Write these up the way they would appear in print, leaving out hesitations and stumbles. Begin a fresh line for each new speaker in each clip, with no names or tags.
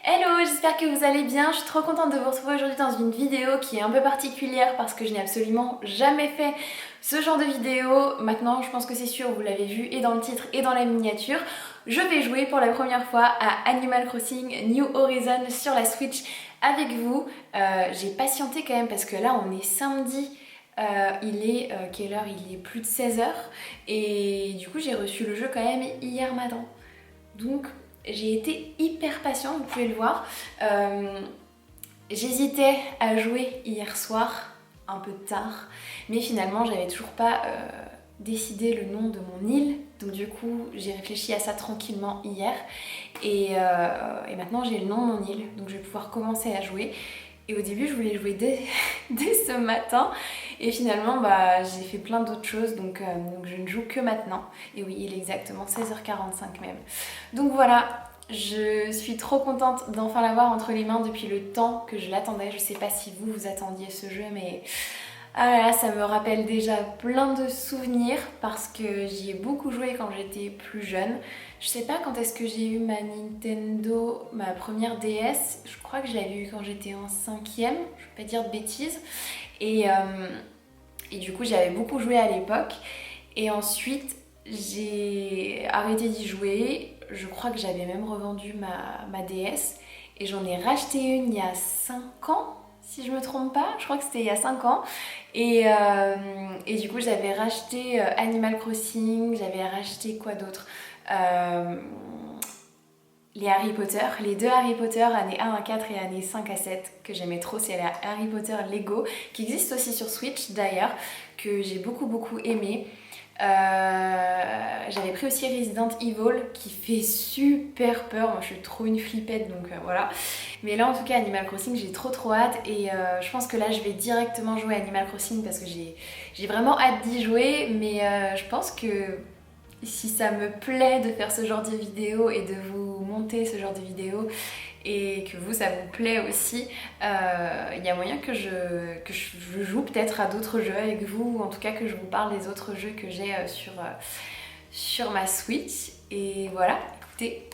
Hello, j'espère que vous allez bien. Je suis trop contente de vous retrouver aujourd'hui dans une vidéo qui est un peu particulière parce que je n'ai absolument jamais fait ce genre de vidéo. Maintenant, je pense que c'est sûr, vous l'avez vu et dans le titre et dans la miniature. Je vais jouer pour la première fois à Animal Crossing New Horizons sur la Switch avec vous. J'ai patienté quand même parce que là, on est samedi. Il est quelle heure? Il est plus de 16 h et du coup, j'ai reçu le jeu quand même hier matin. Donc j'ai été hyper patiente, vous pouvez le voir. J'hésitais à jouer hier soir, un peu tard, mais finalement j'avais toujours pas décidé le nom de mon île. Donc du coup j'ai réfléchi à ça tranquillement hier et maintenant j'ai le nom de mon île. Donc je vais pouvoir commencer à jouer. Et au début, je voulais jouer dès ce matin. Et finalement, j'ai fait plein d'autres choses. Donc je ne joue que maintenant. Et oui, il est exactement 16h45 même. Donc voilà, je suis trop contente d'enfin l'avoir entre les mains depuis le temps que je l'attendais. Je sais pas si vous attendiez ce jeu, mais ah là là, ça me rappelle déjà plein de souvenirs parce que j'y ai beaucoup joué quand j'étais plus jeune. Je sais pas quand est-ce que j'ai eu ma Nintendo, ma première DS. Je crois que je l'avais eu quand j'étais en 5e, je vais pas dire de bêtises. Et, euh, et du coup, j'avais beaucoup joué à l'époque. Et ensuite, j'ai arrêté d'y jouer. Je crois que j'avais même revendu ma DS. Et j'en ai racheté une il y a 5 ans, si je me trompe pas. Je crois que c'était il y a 5 ans. Et du coup, j'avais racheté Animal Crossing. J'avais racheté quoi d'autre? Euh, les Harry Potter, les deux Harry Potter, année 1 à 4 et année 5 à 7, que j'aimais trop, c'est la Harry Potter Lego, qui existe aussi sur Switch d'ailleurs, que j'ai beaucoup aimé. J'avais pris aussi Resident Evil, qui fait super peur, moi je suis trop une flippette, donc voilà. Mais là en tout cas Animal Crossing, j'ai trop hâte, et je pense que là je vais directement jouer à Animal Crossing parce que j'ai vraiment hâte d'y jouer, mais je pense que si ça me plaît de faire ce genre de vidéo et de vous monter ce genre de vidéo et que vous ça vous plaît aussi, il y a moyen que je joue peut-être à d'autres jeux avec vous, ou en tout cas que je vous parle des autres jeux que j'ai sur ma Switch. Et voilà, écoutez,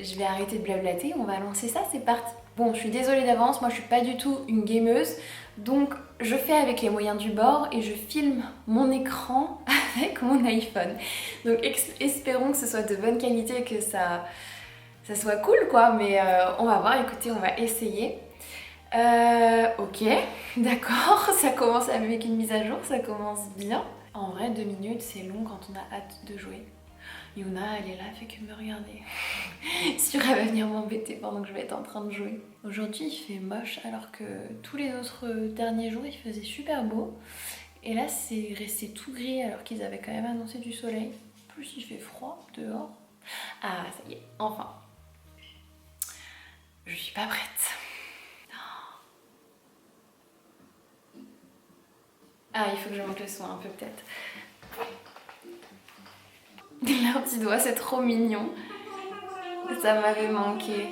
je vais arrêter de blablater, on va lancer ça, c'est parti. Bon, je suis désolée d'avance, moi je suis pas du tout une gameuse, donc je fais avec les moyens du bord et je filme mon écran avec mon iPhone. Donc espérons que ce soit de bonne qualité et que ça soit cool quoi, mais on va voir, écoutez, on va essayer. Ok, d'accord, ça commence avec une mise à jour, ça commence bien. En vrai, 2 minutes c'est long quand on a hâte de jouer. Yuna, elle est là, fait que me regarder. Sûre, elle va venir m'embêter pendant que je vais être en train de jouer. Aujourd'hui, il fait moche, alors que tous les autres derniers jours, il faisait super beau. Et là, c'est resté tout gris, alors qu'ils avaient quand même annoncé du soleil. En plus, il fait froid dehors. Ah, ça y est, enfin. Je suis pas prête. Ah, il faut que je monte le son un peu, peut-être. Leur petit doigt, c'est trop mignon. Ça m'avait manqué.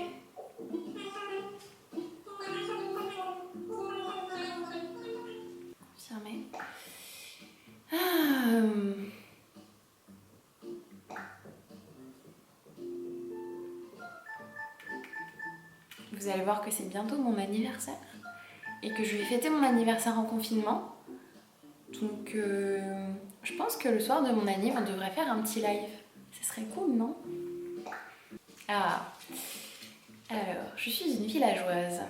Confirmé. Ah, vous allez voir que c'est bientôt mon anniversaire et que je vais fêter mon anniversaire en confinement. Donc je pense que le soir de mon anniv, on devrait faire un petit live. Ce serait cool, non? Ah, alors, je suis une villageoise.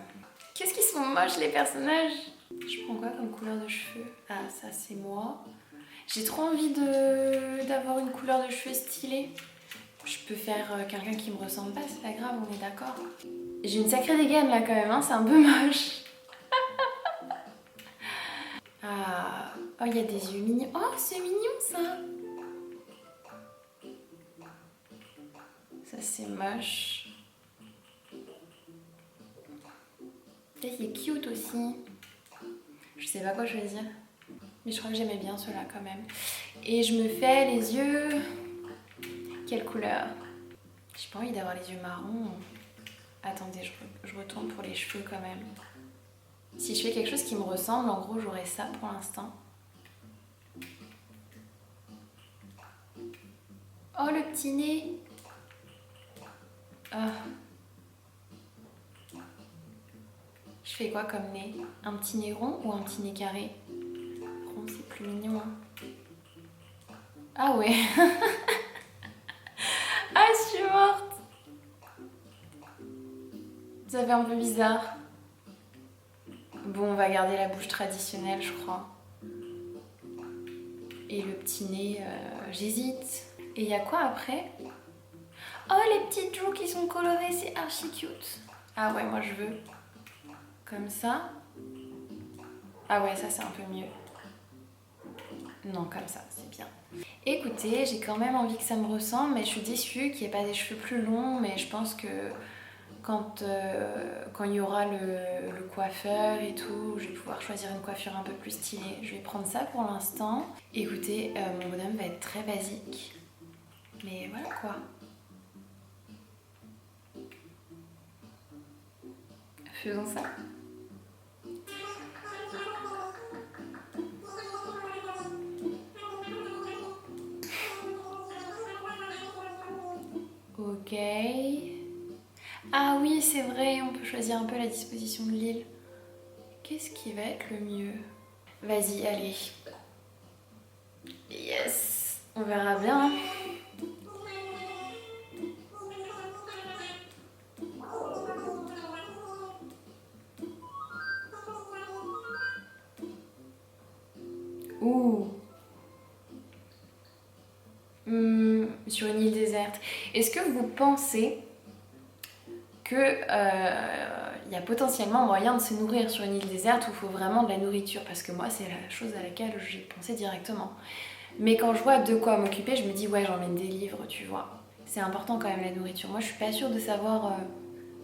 Qu'est-ce qu'ils sont moches les personnages! Je prends quoi comme couleur de cheveux? Ah, ça c'est moi. J'ai trop envie d'avoir une couleur de cheveux stylée. Je peux faire quelqu'un qui me ressemble pas, c'est pas grave, on est d'accord. J'ai une sacrée dégaine là quand même, hein, c'est un peu moche. Ah, oh, il y a des yeux mignons. Oh, c'est mignon ça! Ça c'est moche. Peut-être il est cute aussi. Je sais pas quoi choisir. Mais je crois que j'aimais bien ceux-là quand même. Et je me fais les yeux... Quelle couleur? J'ai pas envie d'avoir les yeux marrons. Attendez, je retourne pour les cheveux quand même. Si je fais quelque chose qui me ressemble, en gros j'aurai ça pour l'instant. Oh le petit nez! Oh. Je fais quoi comme nez? Un petit nez rond ou un petit nez carré? Rond, c'est plus mignon. Hein. Ah ouais. Ah, je suis morte. Ça fait un peu bizarre. Bon, on va garder la bouche traditionnelle, je crois. Et le petit nez, j'hésite. Et il y a quoi après? Oh, les petites joues qui sont colorées, c'est archi cute. Ah ouais, moi je veux. Comme ça. Ah ouais, ça c'est un peu mieux. Non, comme ça, c'est bien. Écoutez, j'ai quand même envie que ça me ressemble, mais je suis déçue qu'il n'y ait pas des cheveux plus longs, mais je pense que quand il y aura le coiffeur et tout, je vais pouvoir choisir une coiffure un peu plus stylée. Je vais prendre ça pour l'instant. Écoutez, mon bonhomme va être très basique. Mais voilà quoi. Faisons ça. Ok. Ah oui, c'est vrai, on peut choisir un peu la disposition de l'île. Qu'est-ce qui va être le mieux? Vas-y, allez. Yes. On verra bien. Ouh. Sur une île déserte. Est-ce que vous pensez que y a potentiellement moyen de se nourrir sur une île déserte où il faut vraiment de la nourriture? Parce que moi, c'est la chose à laquelle j'ai pensé directement. Mais quand je vois de quoi m'occuper, je me dis ouais, j'emmène des livres, tu vois. C'est important quand même la nourriture. Moi, je suis pas sûre de savoir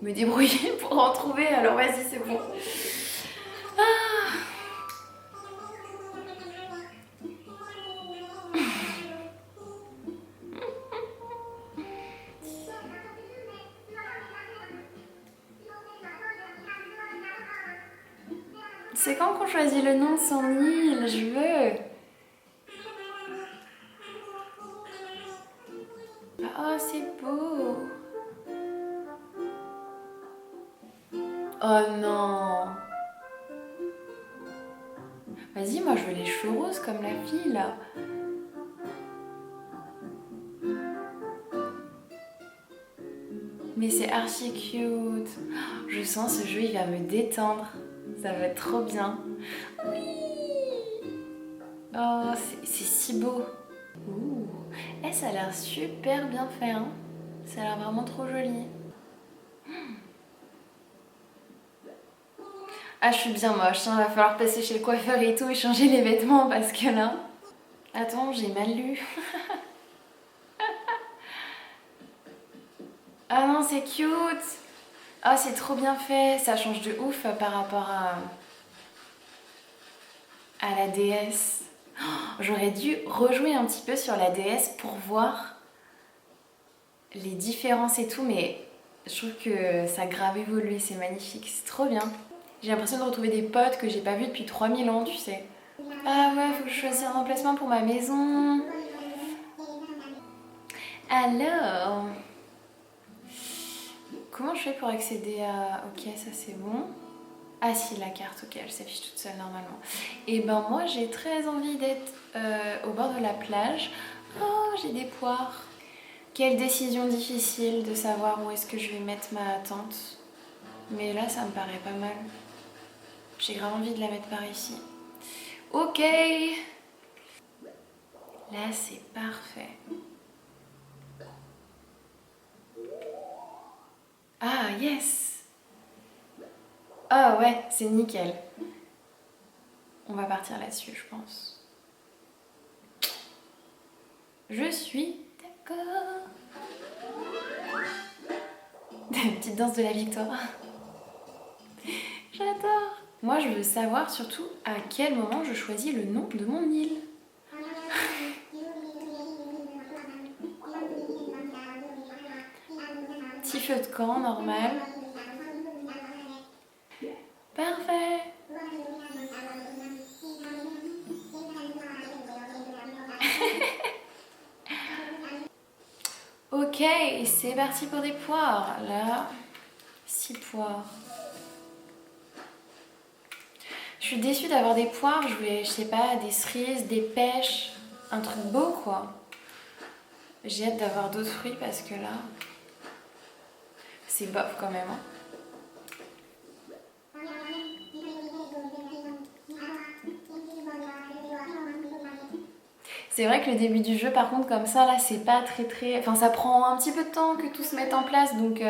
me débrouiller pour en trouver. Alors vas-y, c'est bon. C'est quand qu'on choisit le nom de son île? Je veux. Oh, c'est beau. Oh non. Vas-y, moi je veux les cheveux roses comme la fille là. Mais c'est archi cute. Je sens ce jeu, il va me détendre. Ça va être trop bien. Oui. Oh, c'est si beau. Ouh. Eh, ça a l'air super bien fait, hein. Ça a l'air vraiment trop joli. Ah, je suis bien moche, hein. Va falloir passer chez le coiffeur et tout et changer les vêtements parce que là... Attends, j'ai mal lu. Ah non, c'est cute. Ah, c'est trop bien fait. Ça change de ouf par rapport à la DS. Oh, j'aurais dû rejouer un petit peu sur la DS pour voir les différences et tout, mais je trouve que ça a grave évolué, c'est magnifique, c'est trop bien. J'ai l'impression de retrouver des potes que j'ai pas vus depuis 3000 ans, tu sais. Ah ouais, faut que je choisisse un emplacement pour ma maison. Alors, comment je fais pour accéder à... Ok, ça c'est bon. Ah si, la carte, ok, elle s'affiche toute seule normalement. Et ben moi j'ai très envie d'être au bord de la plage. Oh, j'ai des poires. Quelle décision difficile de savoir où est-ce que je vais mettre ma tente. Mais là ça me paraît pas mal. J'ai grave envie de la mettre par ici. Ok. Là c'est parfait. Ah yes. Ah ouais, c'est nickel. On va partir là-dessus, je pense. Je suis d'accord. Petite danse de la victoire. J'adore. Moi, je veux savoir surtout à quel moment je choisis le nom de mon île. Petit feu de camp, normal. Parfait. Ok, c'est parti pour des poires. Là, 6 poires. suis déçue d'avoir des poires, je voulais, je sais pas, des cerises, des pêches, un truc beau quoi. J'ai hâte d'avoir d'autres fruits parce que là, c'est bof quand même. Hein. C'est vrai que le début du jeu, par contre, comme ça, là, c'est pas très... Enfin, ça prend un petit peu de temps que tout se mette en place, donc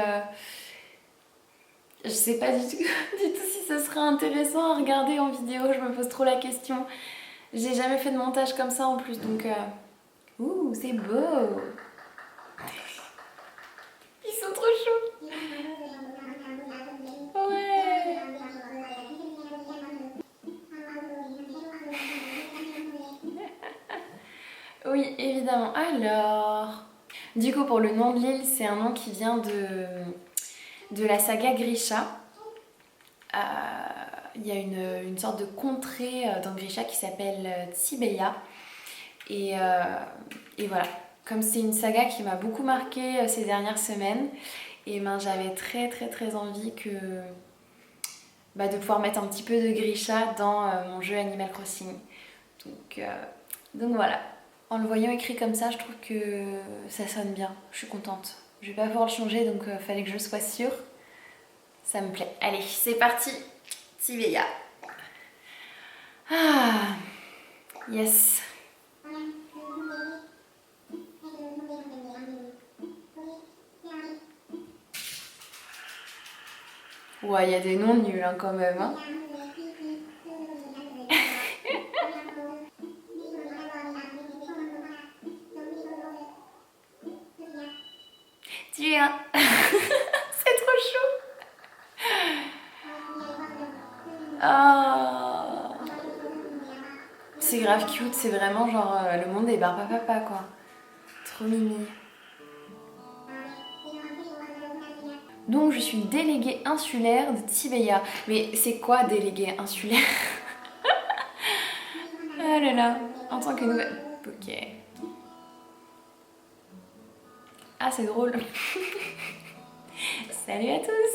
je sais pas du tout, du tout si ce serait intéressant à regarder en vidéo, je me pose trop la question. J'ai jamais fait de montage comme ça en plus, donc... Ouh, c'est beau! Ils sont trop chauds! Ouais! Oui, évidemment. Alors... Du coup, pour le nom de l'île, c'est un nom qui vient de la saga Grisha. Il y a une sorte de contrée dans Grisha qui s'appelle Tibeya. Et voilà, comme c'est une saga qui m'a beaucoup marquée ces dernières semaines, et ben j'avais très envie de pouvoir mettre un petit peu de Grisha dans mon jeu Animal Crossing. Donc voilà, en le voyant écrit comme ça, je trouve que ça sonne bien, je suis contente. Je vais pas pouvoir le changer, donc fallait que je sois sûre. Ça me plaît. Allez, c'est parti, Tibeya. Ah, yes. Ouais, il y a des noms nuls hein, quand même. Hein. Tiens, c'est trop chaud. Oh. C'est grave cute, c'est vraiment genre le monde est barbe à papa quoi. Trop mimi. Donc je suis déléguée insulaire de Tibeya. Mais c'est quoi déléguée insulaire? Ah là là, en tant que nouvelle... Ok. Ah c'est drôle. Salut à tous.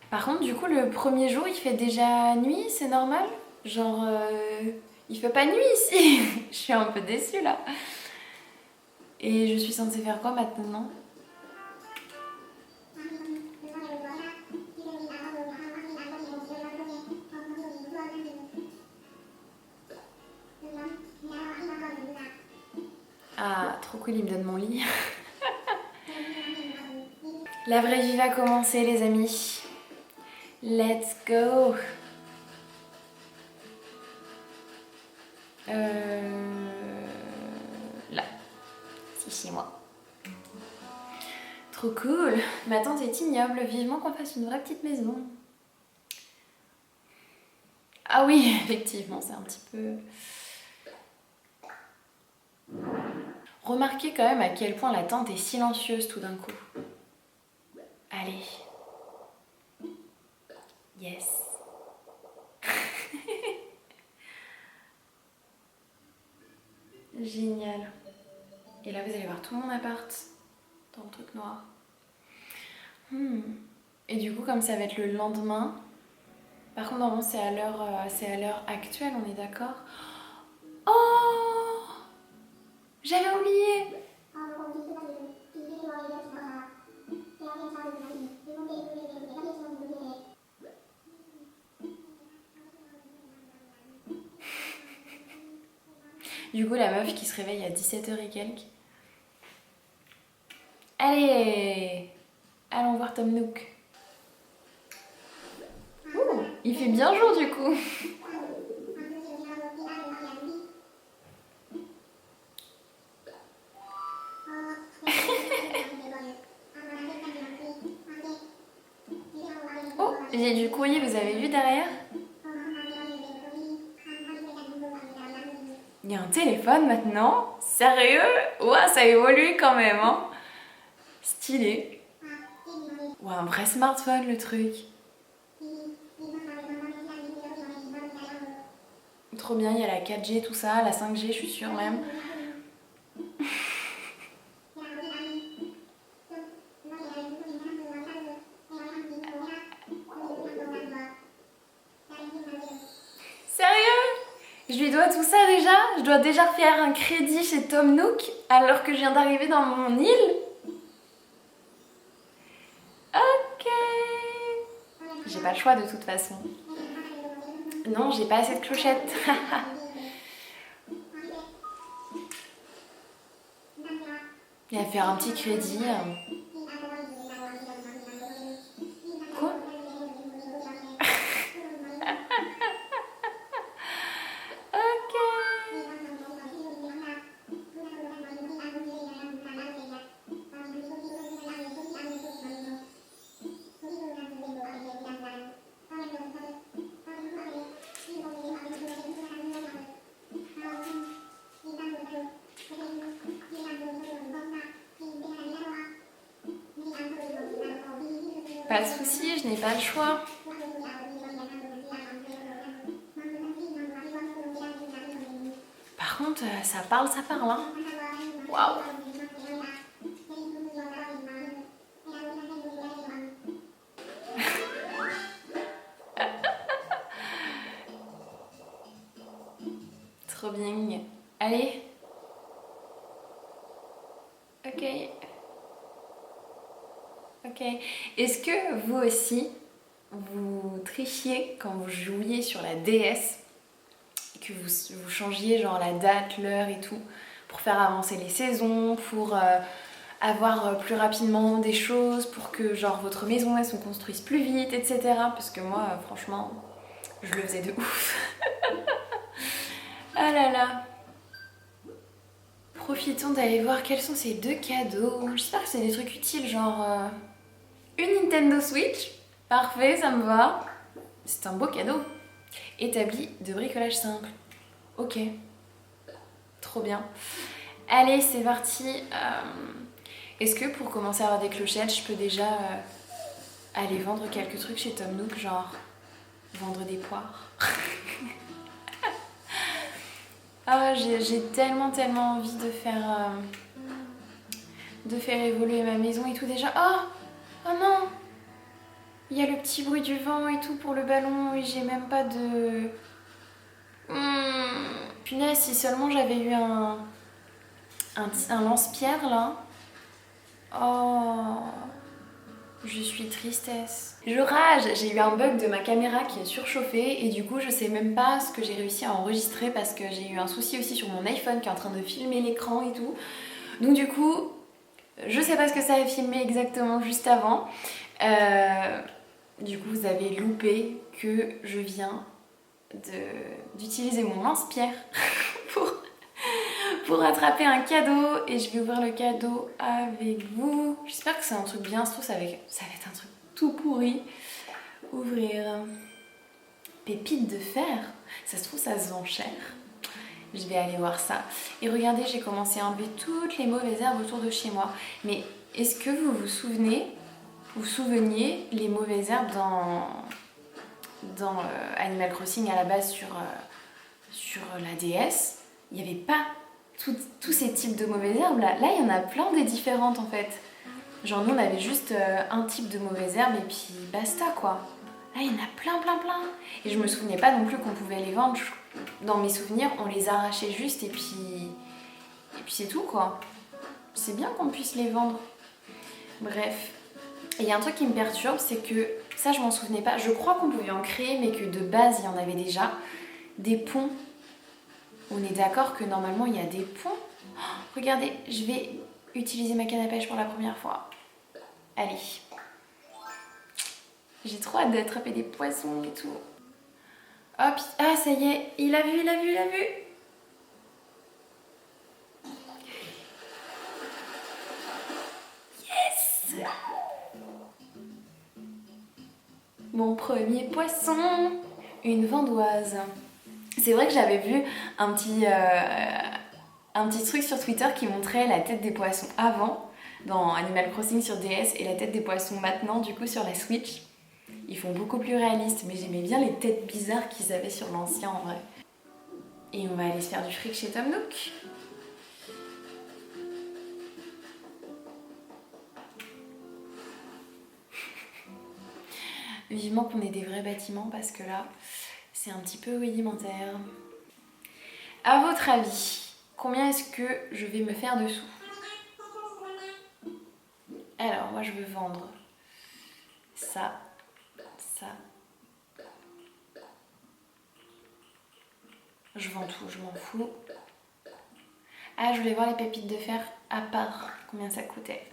Par contre du coup le premier jour il fait déjà nuit, c'est normal? Genre il fait pas nuit ici. Je suis un peu déçue là. Et je suis censée faire quoi maintenant? Ah, trop cool, il me donne mon lit. La vraie vie va commencer, les amis. Let's go. Là. C'est chez moi. Trop cool. Ma tante est ignoble. Vivement qu'on fasse une vraie petite maison. Ah oui, effectivement, c'est un petit peu... Remarquez quand même à quel point la tente est silencieuse tout d'un coup. Allez. Yes. Génial. Et là, vous allez voir tout mon appart dans le truc noir. Et du coup, comme ça va être le lendemain, par contre, normalement, c'est à l'heure actuelle, on est d'accord? Oh! J'avais oublié! Du coup, la meuf qui se réveille à 17h et quelques. Allez! Allons voir Tom Nook. Ouh, il fait bien jour du coup. Oh, j'ai du courrier, vous avez vu derrière? Il y a un téléphone maintenant? Sérieux? Ouah, ça a évolué quand même, hein? Stylé. Ouah, un vrai smartphone le truc. Trop bien, il y a la 4G, tout ça, la 5G, je suis sûre même. Je lui dois tout ça déjà? Je dois déjà faire un crédit chez Tom Nook alors que je viens d'arriver dans mon île? Ok. J'ai pas le choix de toute façon. Non, j'ai pas assez de clochettes. Il va faire un petit crédit. Quoi? Ok. Pas de souci, je n'ai pas le choix. Par contre, ça parle, hein. Waouh. Trop bien. Allez. Ok. Ok. Est-ce que vous aussi, vous trichiez quand vous jouiez sur la DS et que vous changiez genre la date, l'heure et tout pour faire avancer les saisons, pour avoir plus rapidement des choses, pour que genre votre maison elle se construise plus vite, etc. Parce que moi, franchement, je le faisais de ouf. Ah là là. Profitons d'aller voir quels sont ces deux cadeaux. J'espère que c'est des trucs utiles, genre une Nintendo Switch. Parfait, ça me va. C'est un beau cadeau. Établi de bricolage simple. Ok. Trop bien. Allez, c'est parti. Est-ce que pour commencer à avoir des clochettes, je peux déjà aller vendre quelques trucs chez Tom Nook, genre vendre des poires? Ah, j'ai tellement envie de faire évoluer ma maison et tout déjà. Oh non, il y a le petit bruit du vent et tout pour le ballon et j'ai même pas de... Punaise, si seulement j'avais eu un lance-pierre là. Oh, je suis tristesse. Je rage, j'ai eu un bug de ma caméra qui est surchauffée et du coup je sais même pas ce que j'ai réussi à enregistrer parce que j'ai eu un souci aussi sur mon iPhone qui est en train de filmer l'écran et tout. Donc du coup, je sais pas ce que ça a filmé exactement juste avant. Du coup vous avez loupé que je viens d'utiliser mon lance-pierre pour attraper un cadeau et je vais ouvrir le cadeau avec vous. J'espère que c'est un truc bien, ça va être un truc tout pourri. Ouvrir. Pépite de fer. Ça se trouve ça se vend cher. Je vais aller voir ça. Et regardez, j'ai commencé à enlever toutes les mauvaises herbes autour de chez moi. Mais est-ce que vous vous souveniez les mauvaises herbes dans Animal Crossing à la base sur la DS? Il n'y avait pas tous ces types de mauvaises herbes là. Là, il y en a plein des différentes en fait. Genre nous, on avait juste un type de mauvaises herbes et puis basta quoi. Là, il y en a plein. Et je me souvenais pas non plus qu'on pouvait les vendre. Dans mes souvenirs, on les arrachait juste et puis c'est tout quoi. C'est bien qu'on puisse les vendre. Bref. Et il y a un truc qui me perturbe, c'est que ça je m'en souvenais pas. Je crois qu'on pouvait en créer, mais que de base il y en avait déjà. Des ponts. On est d'accord que normalement il y a des ponts. Oh, regardez, je vais utiliser ma canne à pêche pour la première fois. Allez. J'ai trop hâte d'attraper des poissons et tout. Hop, ah ça y est, il a vu. Yes! Mon premier poisson, une vandoise. C'est vrai que j'avais vu un petit truc sur Twitter qui montrait la tête des poissons avant dans Animal Crossing sur DS et la tête des poissons maintenant du coup sur la Switch. Ils font beaucoup plus réalistes, mais j'aimais bien les têtes bizarres qu'ils avaient sur l'ancien en vrai. Et on va aller se faire du fric chez Tom Nook. Vivement qu'on ait des vrais bâtiments parce que là, c'est un petit peu rudimentaire. À votre avis, combien est-ce que je vais me faire de sous? Alors, moi je veux vendre ça, ça. Je vends tout, je m'en fous. Ah, je voulais voir les pépites de fer à part, combien ça coûtait.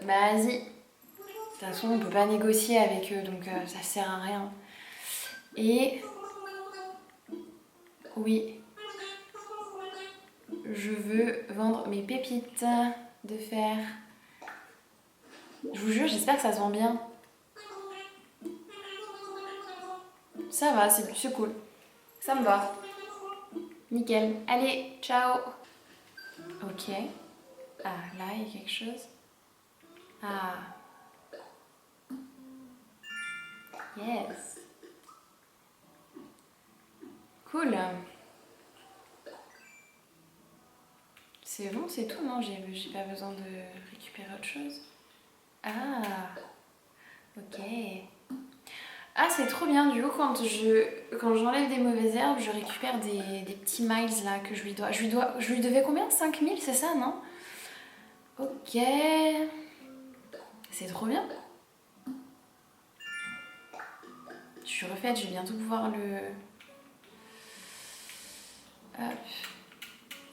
Bah vas-y. De toute façon, on peut pas négocier avec eux, donc ça sert à rien. Et oui, je veux vendre mes pépites de fer. Je vous jure, j'espère que ça se vend bien. Ça va, c'est cool. Ça me va. Nickel. Allez, ciao. Ok. Ah, là, il y a quelque chose. Ah. Yes. Cool. C'est bon, c'est tout, non? J'ai pas besoin de récupérer autre chose. Ah. Ok. Ah, c'est trop bien. Du coup, quand j'enlève des mauvaises herbes, je récupère des petits miles là que je lui dois. Je lui devais combien? 5000, c'est ça, non? Ok. C'est trop bien. Je suis refaite, je vais bientôt pouvoir le... Hop.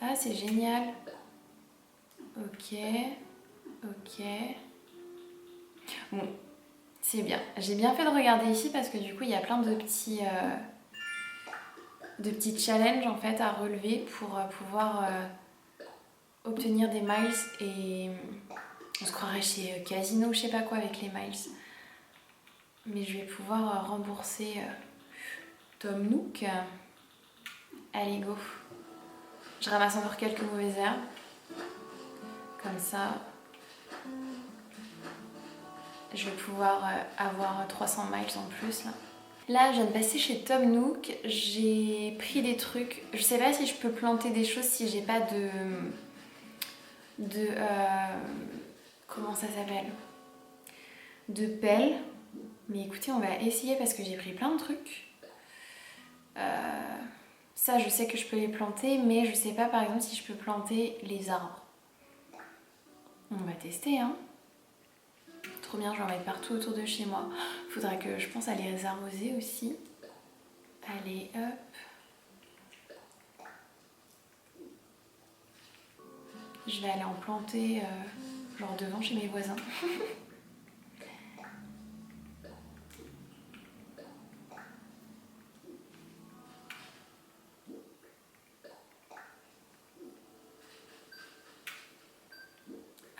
Ah, c'est génial. Ok. Ok. Bon, c'est bien. J'ai bien fait de regarder ici parce que du coup, il y a plein de petits challenges en fait à relever pour pouvoir obtenir des miles et on se croirait chez Casino, je sais pas quoi avec les miles. Mais je vais pouvoir rembourser Tom Nook. Allez, go. Je ramasse encore quelques mauvaises herbes. Comme ça, je vais pouvoir avoir 300 miles en plus là. Là, je viens de passer chez Tom Nook. J'ai pris des trucs. Je sais pas si je peux planter des choses si j'ai pas de comment ça s'appelle? De pelle. Mais écoutez, on va essayer parce que j'ai pris plein de trucs. Ça, je sais que je peux les planter, mais je sais pas par exemple si je peux planter les arbres. On va tester, hein. Trop bien, je vais en mettre partout autour de chez moi. Faudra que je pense à les arroser aussi. Allez, hop. Je vais aller en planter genre devant chez mes voisins.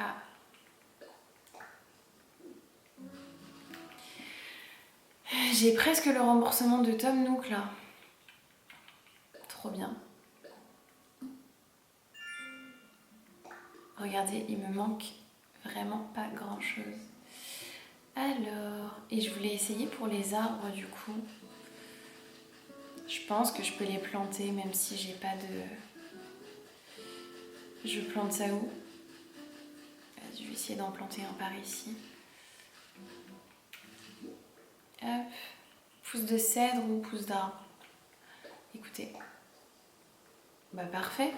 Ah. J'ai presque le remboursement de Tom Nook là. Trop bien. Regardez, il me manque vraiment pas grand chose. Alors, et je voulais essayer pour les arbres du coup. Je pense que je peux les planter même si j'ai pas de... Je plante ça où? Je vais essayer d'en planter un par ici. Hop. Pousse de cèdre ou pousse d'arbre? Écoutez. Bah parfait.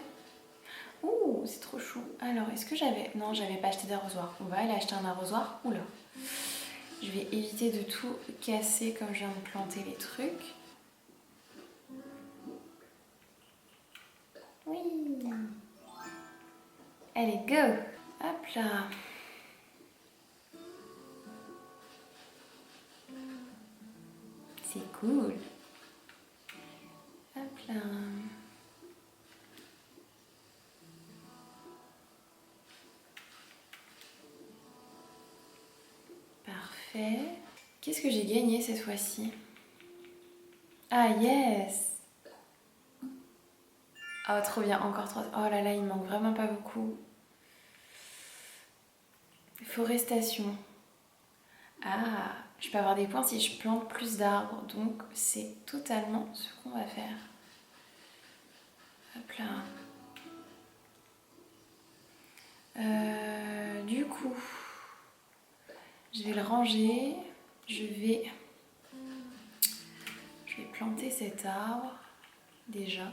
Ouh, c'est trop chou. Alors, est-ce que j'avais... Non, j'avais pas acheté d'arrosoir. On va aller acheter un arrosoir. Oula. Je vais éviter de tout casser comme je viens de planter les trucs. Oui. Allez, go. Hop là. C'est cool. Hop là. Parfait. Qu'est-ce que j'ai gagné cette fois-ci? Ah, yes! Oh, trop bien, encore 3. Oh là là, il manque vraiment pas beaucoup. Forestation. Ah, je peux avoir des points si je plante plus d'arbres. Donc, c'est totalement ce qu'on va faire. Hop là. Du coup, Je vais le ranger. Je vais planter cet arbre déjà.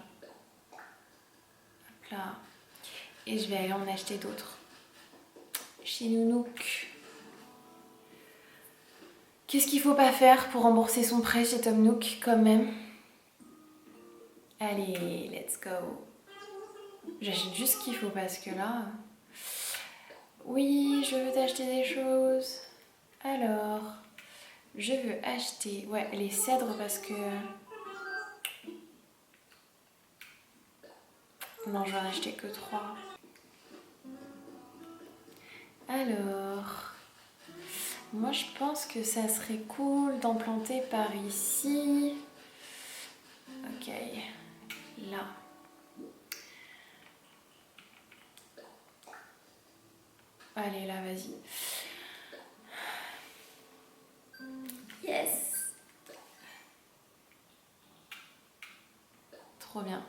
Hop là. Et je vais aller en acheter d'autres. Chez Nounouk. Qu'est-ce qu'il faut pas faire pour rembourser son prêt chez Tom Nook quand même? Allez, let's go. J'achète juste ce qu'il faut parce que là... Oui, je veux t'acheter des choses. Alors, je veux acheter... Ouais, les cèdres parce que... Non, je vais en acheter que 3. Alors... Moi, je pense que ça serait cool d'en planter par ici. Ok, là. Allez, là, vas-y. Yes! Trop bien.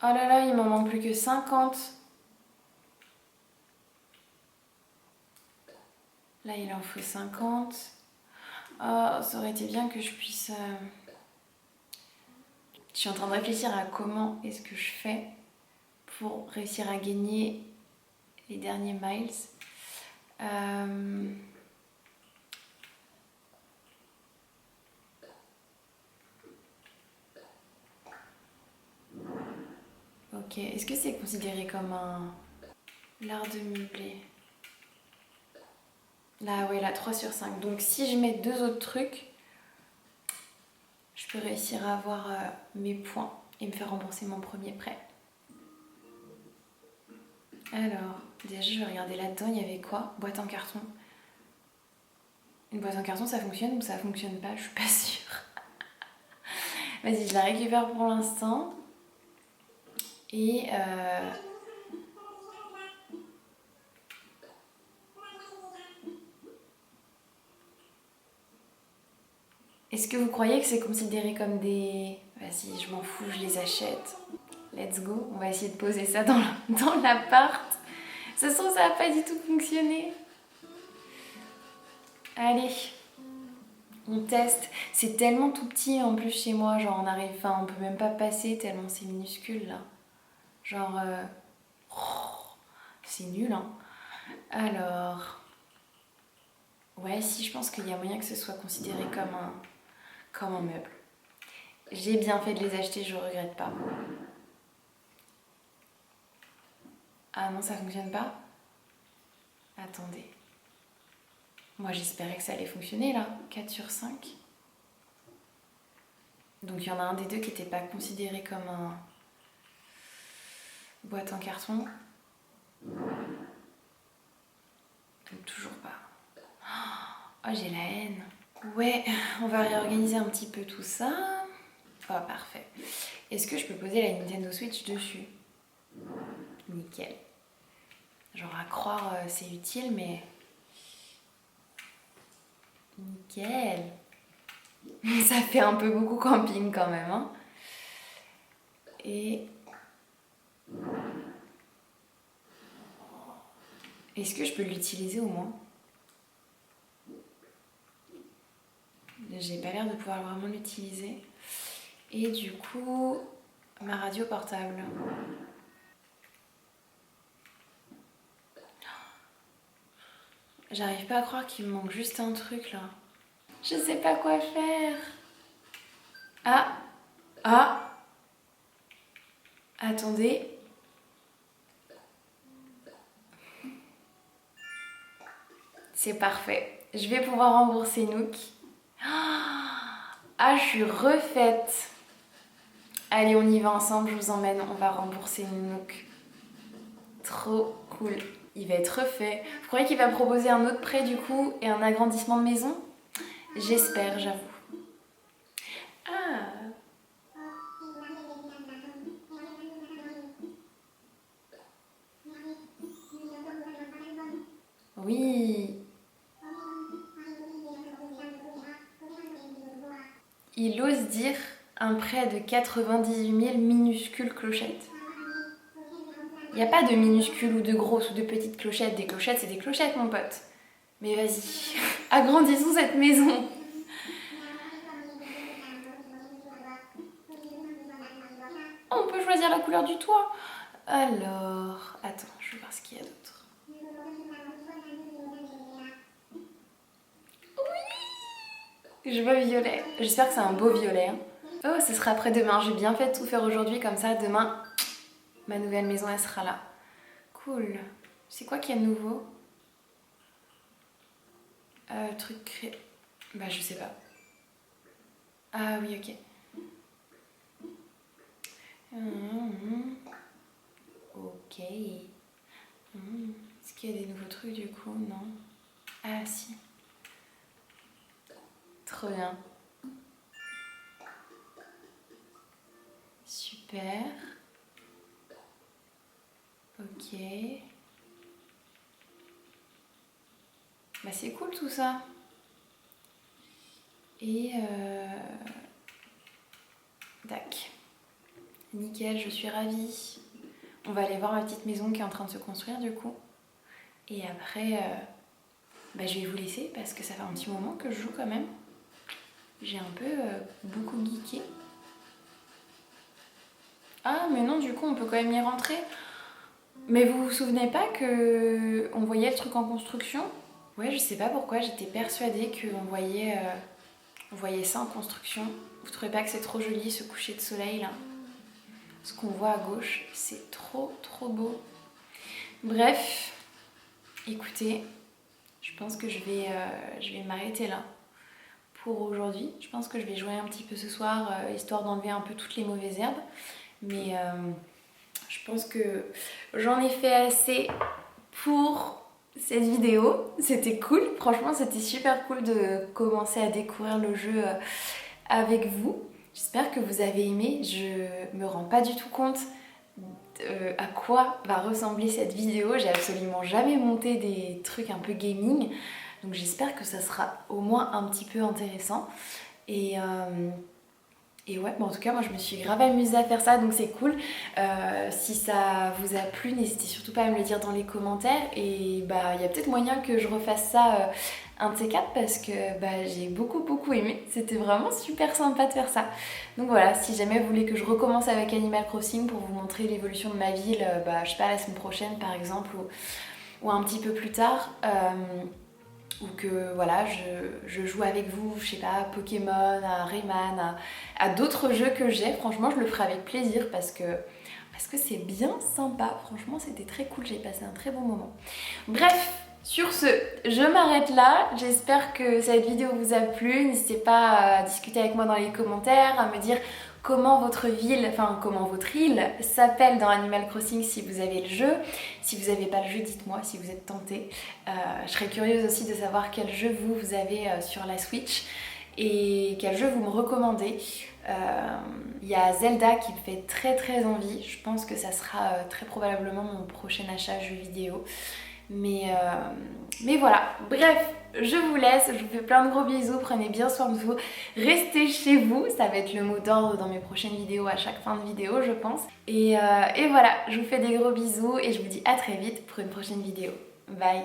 Oh là là, il m'en manque plus que 50. Là, il en faut 50. Oh, ça aurait été bien que je puisse... Je suis en train de réfléchir à comment est-ce que je fais pour réussir à gagner les derniers miles. Ok, est-ce que c'est considéré comme un l'art de meubler? Là, ouais, là, 3 sur 5. Donc si je mets 2 autres trucs, je peux réussir à avoir mes points et me faire rembourser mon premier prêt. Alors, déjà, je vais regarder là-dedans, il y avait quoi? Boîte en carton. Une boîte en carton, ça fonctionne ou ça fonctionne pas? Je suis pas sûre. Vas-y, je la récupère pour l'instant. Et est-ce que vous croyez que c'est considéré comme des... Vas-y, je m'en fous, je les achète. Let's go. On va essayer de poser ça dans l'appart. Ça se trouve, ça n'a pas du tout fonctionné. Allez, on teste. C'est tellement tout petit en plus chez moi. Genre, on arrive... Enfin, on peut même pas passer tellement c'est minuscule, là. Genre... c'est nul, hein. Alors... Ouais, si, je pense qu'il y a moyen que ce soit considéré comme un meuble. J'ai bien fait de les acheter, je regrette pas. Ah non, ça fonctionne pas? Attendez. Moi, j'espérais que ça allait fonctionner, là. 4 sur 5. Donc, il y en a un des deux qui n'était pas considéré comme un boîte en carton. Donc, toujours pas. Oh, j'ai la haine. Ouais, on va réorganiser un petit peu tout ça. Oh, parfait. Est-ce que je peux poser la Nintendo Switch dessus? Nickel. Genre, à croire, c'est utile, mais... Nickel. Ça fait un peu beaucoup camping quand même, hein. Et... Est-ce que je peux l'utiliser au moins? J'ai pas l'air de pouvoir vraiment l'utiliser. Et du coup, ma radio portable. J'arrive pas à croire qu'il me manque juste un truc là. Je sais pas quoi faire. Ah! Ah! Attendez. C'est parfait. Je vais pouvoir rembourser Nook. Ah, je suis refaite. Allez, on y va ensemble, je vous emmène. On va rembourser Nook. Trop cool. Il va être refait. Vous croyez qu'il va me proposer un autre prêt du coup et un agrandissement de maison? J'espère, j'avoue. Ah! Oui! Il ose dire un prêt de 98 000 minuscules clochettes. Il n'y a pas de minuscules ou de grosses ou de petites clochettes. Des clochettes, c'est des clochettes, mon pote. Mais vas-y, agrandissons cette maison. On peut choisir la couleur du toit. Alors, attends, je vais voir ce qu'il y a d'autre. Oui, je vois violet. J'espère que c'est un beau violet. Hein. Oh, ce sera après demain. J'ai bien fait de tout faire aujourd'hui, comme ça, demain, ma nouvelle maison, elle sera là. Cool. C'est quoi qu'il y a de nouveau? Truc cré... Bah, je sais pas. Ah oui, ok. Ok. Est-ce qu'il y a des nouveaux trucs du coup? Non. Ah si. Trop bien. Super. Ok. Bah c'est cool tout ça. Et tac. Nickel, je suis ravie. On va aller voir ma petite maison qui est en train de se construire du coup. Et après, bah, je vais vous laisser parce que ça fait un petit moment que je joue quand même. J'ai un peu beaucoup geeké. Ah mais non, du coup on peut quand même y rentrer. Mais vous vous souvenez pas que on voyait le truc en construction? Ouais, je sais pas pourquoi, j'étais persuadée qu'on voyait, on voyait ça en construction. Vous trouvez pas que c'est trop joli ce coucher de soleil là? Ce qu'on voit à gauche, c'est trop beau. Bref, écoutez, je pense que je vais m'arrêter là pour aujourd'hui. Je pense que je vais jouer un petit peu ce soir, histoire d'enlever un peu toutes les mauvaises herbes. Mais je pense que j'en ai fait assez pour cette vidéo. C'était cool, franchement c'était super cool de commencer à découvrir le jeu avec vous. J'espère que vous avez aimé. Je me rends pas du tout compte à quoi va ressembler cette vidéo. J'ai absolument jamais monté des trucs un peu gaming. Donc j'espère que ça sera au moins un petit peu intéressant. Et ouais, bon, en tout cas, moi je me suis grave amusée à faire ça, donc c'est cool. Si ça vous a plu, n'hésitez surtout pas à me le dire dans les commentaires. Et bah, il y a peut-être moyen que je refasse ça un de ces quatre parce que bah, j'ai beaucoup aimé. C'était vraiment super sympa de faire ça. Donc voilà, si jamais vous voulez que je recommence avec Animal Crossing pour vous montrer l'évolution de ma ville, bah, je sais pas, la semaine prochaine par exemple, ou un petit peu plus tard. Ou que voilà, je joue avec vous, je sais pas, à Pokémon, à Rayman, à d'autres jeux que j'ai. Franchement, je le ferai avec plaisir parce que c'est bien sympa. Franchement, c'était très cool, j'ai passé un très bon moment. Bref, sur ce, je m'arrête là. J'espère que cette vidéo vous a plu. N'hésitez pas à discuter avec moi dans les commentaires, à me dire comment votre ville, enfin comment votre île s'appelle dans Animal Crossing si vous avez le jeu. Si vous n'avez pas le jeu, dites-moi si vous êtes tenté. Je serais curieuse aussi de savoir quel jeu vous avez sur la Switch et quel jeu vous me recommandez. Il y a Zelda qui me fait très envie. Je pense que ça sera très probablement mon prochain achat jeu vidéo. Mais voilà, bref, je vous laisse, je vous fais plein de gros bisous, prenez bien soin de vous, restez chez vous, ça va être le mot d'ordre dans mes prochaines vidéos, à chaque fin de vidéo je pense. Et voilà, je vous fais des gros bisous et je vous dis à très vite pour une prochaine vidéo. Bye!